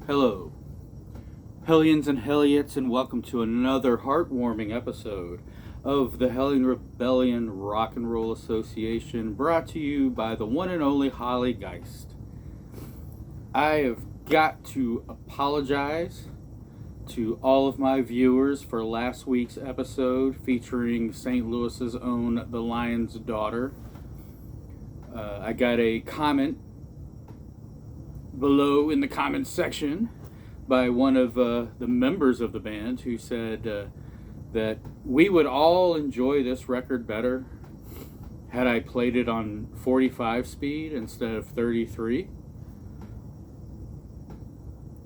Hello, Hellions and Helliots, and welcome to another heartwarming episode of the Hellion Rebellion Rock and Roll Association, brought to you by the one and only Holly Geist. I have got to apologize to all of my viewers for last week's episode featuring St. Louis's own The Lion's Daughter. I got a comment below in the comments section by one of the members of the band who said that we would all enjoy this record better had I played it on 45 speed instead of 33.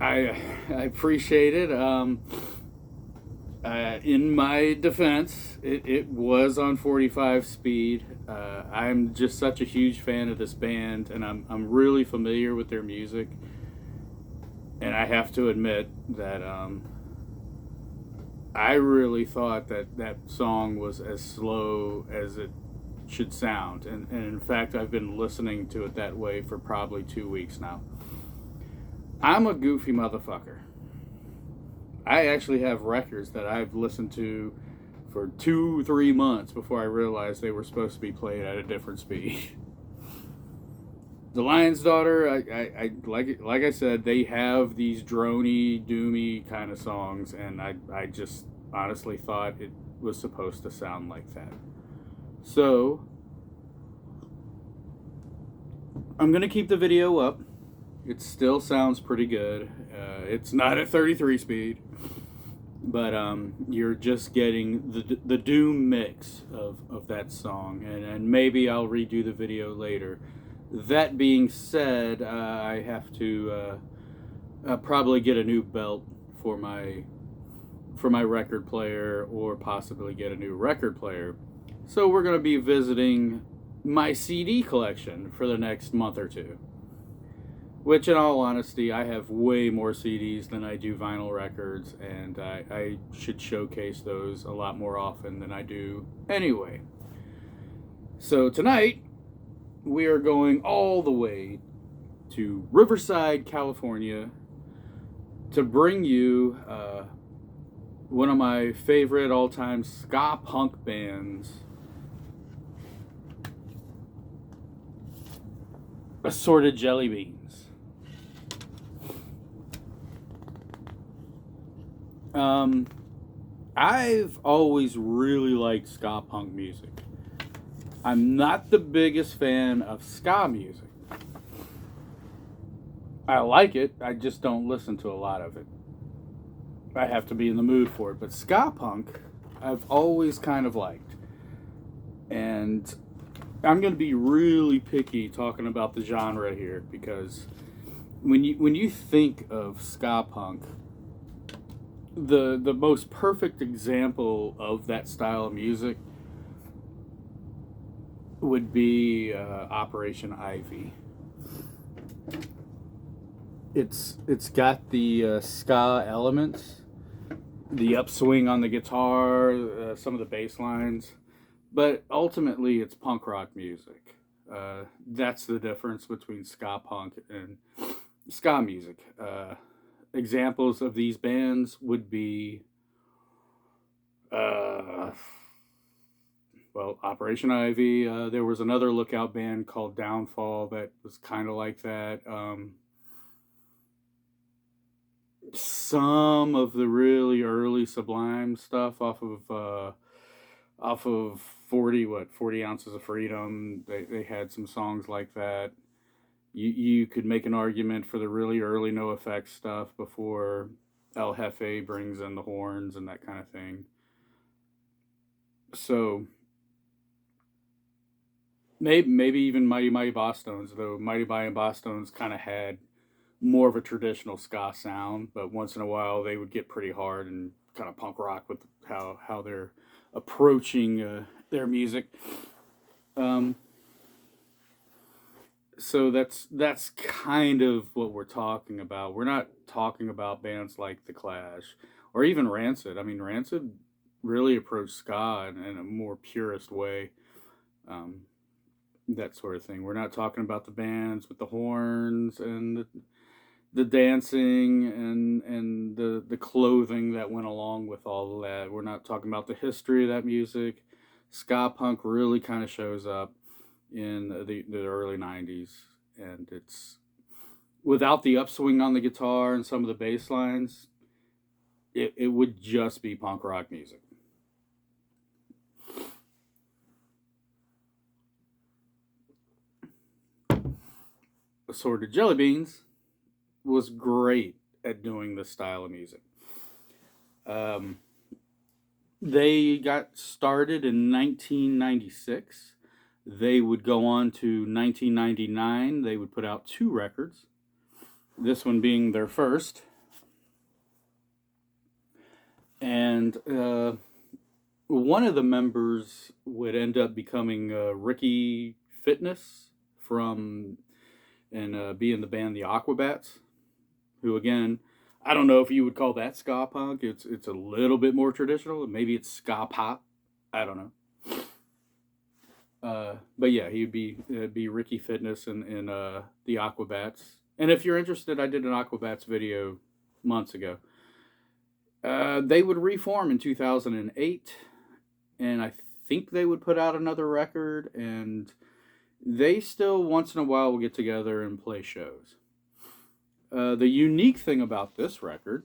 I appreciate it. In my defense, it was on 45 speed. I'm just such a huge fan of this band, and I'm really familiar with their music. And I have to admit that I really thought that song was as slow as it should sound. And in fact, I've been listening to it that way for probably 2 weeks now. I'm a goofy motherfucker. I actually have records that I've listened to for 2-3 months before I realized they were supposed to be played at a different speed. The Lion's Daughter, I like I said, they have these drony, doomy kind of songs, and I just honestly thought it was supposed to sound like that. So I'm gonna keep the video up. It still sounds pretty good. It's not at 33 speed, but you're just getting the doom mix of that song, and maybe I'll redo the video later. That being said, I have to probably get a new belt for my record player, or possibly get a new record player. So we're going to be visiting my CD collection for the next month or two. Which, in all honesty, I have way more CDs than I do vinyl records, and I should showcase those a lot more often than I do anyway. So tonight, we are going all the way to Riverside, California, to bring you one of my favorite all-time ska-punk bands, Assorted Jellybeans. I've always really liked ska-punk music. I'm not the biggest fan of ska music. I like it, I just don't listen to a lot of it. I have to be in the mood for it. But ska punk, I've always kind of liked. And I'm going to be really picky talking about the genre here, because when you think of ska punk, the most perfect example of that style of music would be Operation Ivy. It's got the ska elements, the upswing on the guitar, some of the bass lines, but ultimately it's punk rock music. That's the difference between ska punk and ska music. Examples of these bands would be, Operation Ivy. There was another Lookout band called Downfall that was kind of like that. Some of the really early Sublime stuff off of 40 ounces of freedom. They had some songs like that. You could make an argument for the really early No Effects stuff before El Jefe brings in the horns and that kind of thing. So maybe even Mighty Mighty Bosstones, though Mighty Mighty Bosstones kind of had more of a traditional ska sound, but once in a while they would get pretty hard and kind of punk rock with how they're approaching their music. So that's kind of what we're talking about. We're not talking about bands like The Clash or even Rancid. I mean, Rancid really approached ska in a more purist way. Um, that sort of thing. We're not talking about the bands with the horns and the dancing and the clothing that went along with all of that. We're not talking about the history of that music. Ska punk really kind of shows up in the early 90s, and it's without the upswing on the guitar and some of the bass lines, it would just be punk rock music. Assorted Jellybeans was great at doing this style of music. Um, they got started in 1996. They would go on to 1999. They would put out 2 records, this one being their first. And one of the members would end up becoming Ricky Fitness from and be in the band The Aquabats, who again, I don't know if you would call that ska punk. It's a little bit more traditional. Maybe it's ska pop. I don't know. But yeah, he'd be Ricky Fitness in The Aquabats. And if you're interested, I did an Aquabats video months ago. They would reform in 2008, and I think they would put out another record, and they still once in a while will get together and play shows. The unique thing about this record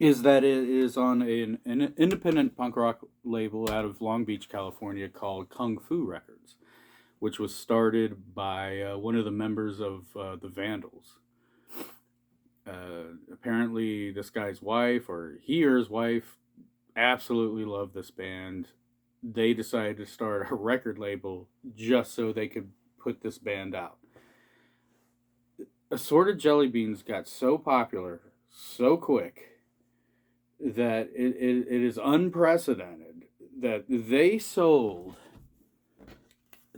is that it is on an independent punk rock label out of Long Beach, California called Kung Fu Records, which was started by one of the members of the Vandals. Apparently this guy's wife, or he or his wife, absolutely loved this band. They decided to start a record label just so they could put this band out. Assorted Jellybeans got so popular so quick that it is unprecedented that they sold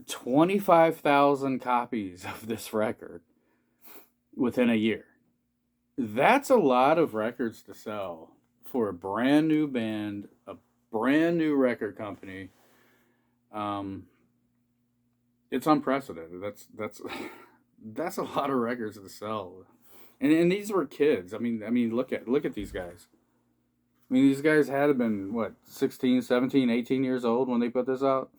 25,000 copies of this record within a year. That's a lot of records to sell for a brand new band, a brand new record company. It's unprecedented. That's a lot of records to sell, and these were kids. I mean, look at these guys. I mean, these guys had to been what, 16, 17, 18 years old when they put this out.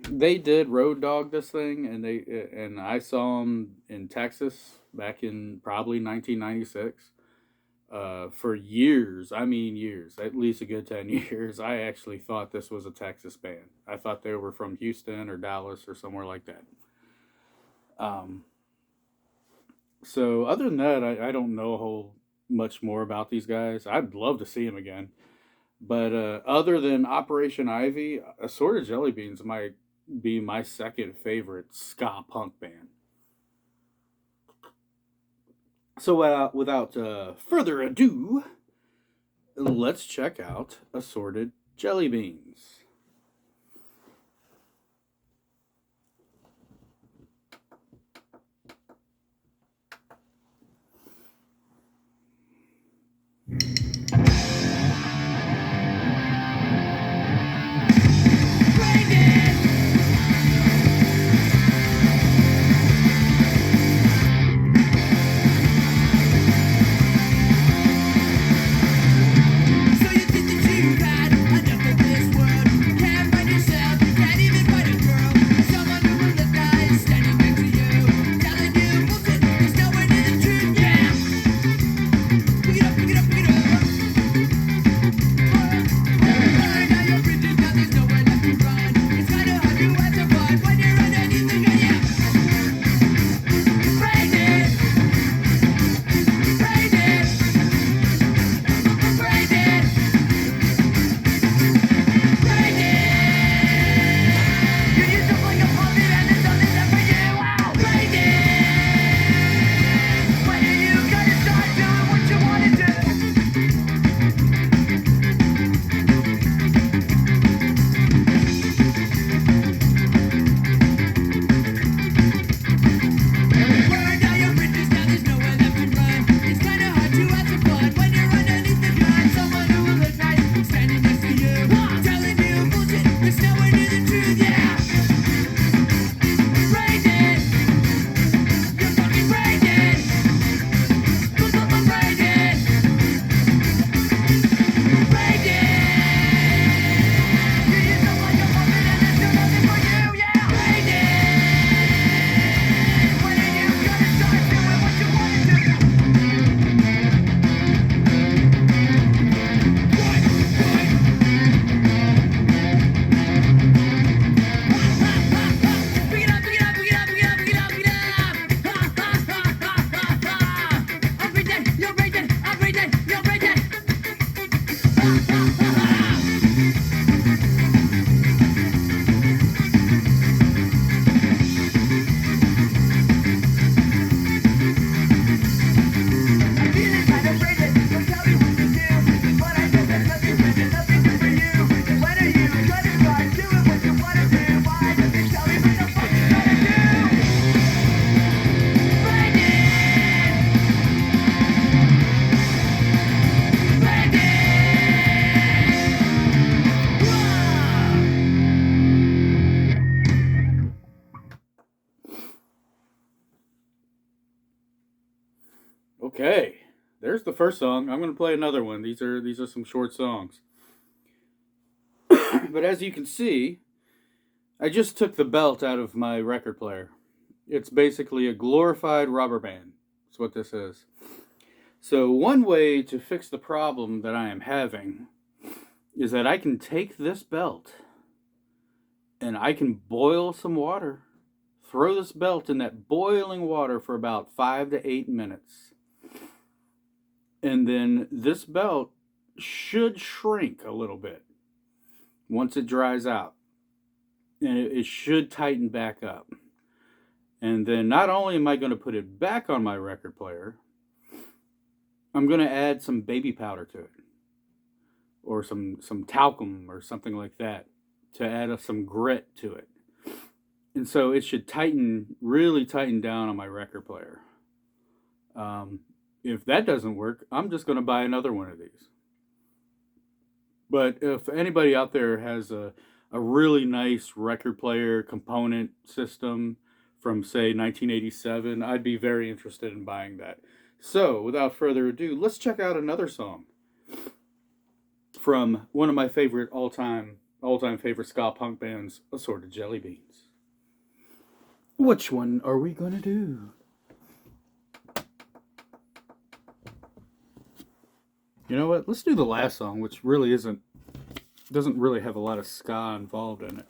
They did road dog this thing, and I saw them in Texas back in probably 1996. For years, I mean years, at least a good 10 years, I actually thought this was a Texas band. I thought they were from Houston or Dallas or somewhere like that. So other than that, I don't know a whole much more about these guys. I'd love to see them again. But other than Operation Ivy, Assorted Jellybeans might be my second favorite ska punk band. So without further ado, let's check out Assorted Jellybeans. So you think that you've had enough of this world? Okay, there's the first song. I'm going to play another one. These are some short songs. But as you can see, I just took the belt out of my record player. It's basically a glorified rubber band. That's what this is. So one way to fix the problem that I am having is that I can take this belt and I can boil some water. Throw this belt in that boiling water for about 5 to 8 minutes. And then this belt should shrink a little bit once it dries out. And it should tighten back up. And then not only am I going to put it back on my record player, I'm going to add some baby powder to it. Or some talcum or something like that to add some grit to it. And so it should really tighten down on my record player. If that doesn't work, I'm just going to buy another one of these. But if anybody out there has a really nice record player component system from, say, 1987, I'd be very interested in buying that. So, without further ado, let's check out another song from one of my favorite all-time favorite ska-punk bands, Assorted Jellybeans. Which one are we going to do? You know what? Let's do the last song, which really doesn't really have a lot of ska involved in it.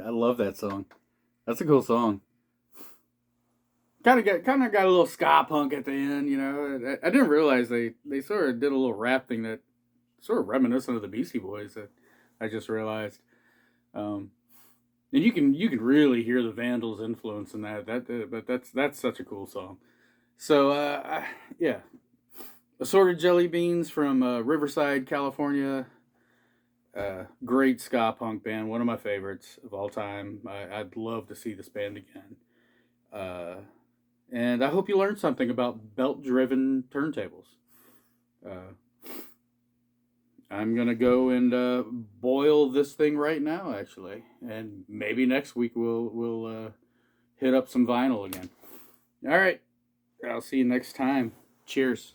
I love that song. That's a cool song. Kind of got a little ska punk at the end, you know. I didn't realize they sort of did a little rap thing that sort of reminiscent of the Beastie Boys. That I just realized. And you can really hear the Vandals' influence in that. But that's such a cool song. So yeah, Assorted Jellybeans from Riverside, California. Great ska punk band, one of my favorites of all time. I'd love to see this band again. And I hope you learned something about belt-driven turntables. I'm gonna go and boil this thing right now, actually, and maybe next week we'll hit up some vinyl again. All right, I'll see you next time. Cheers.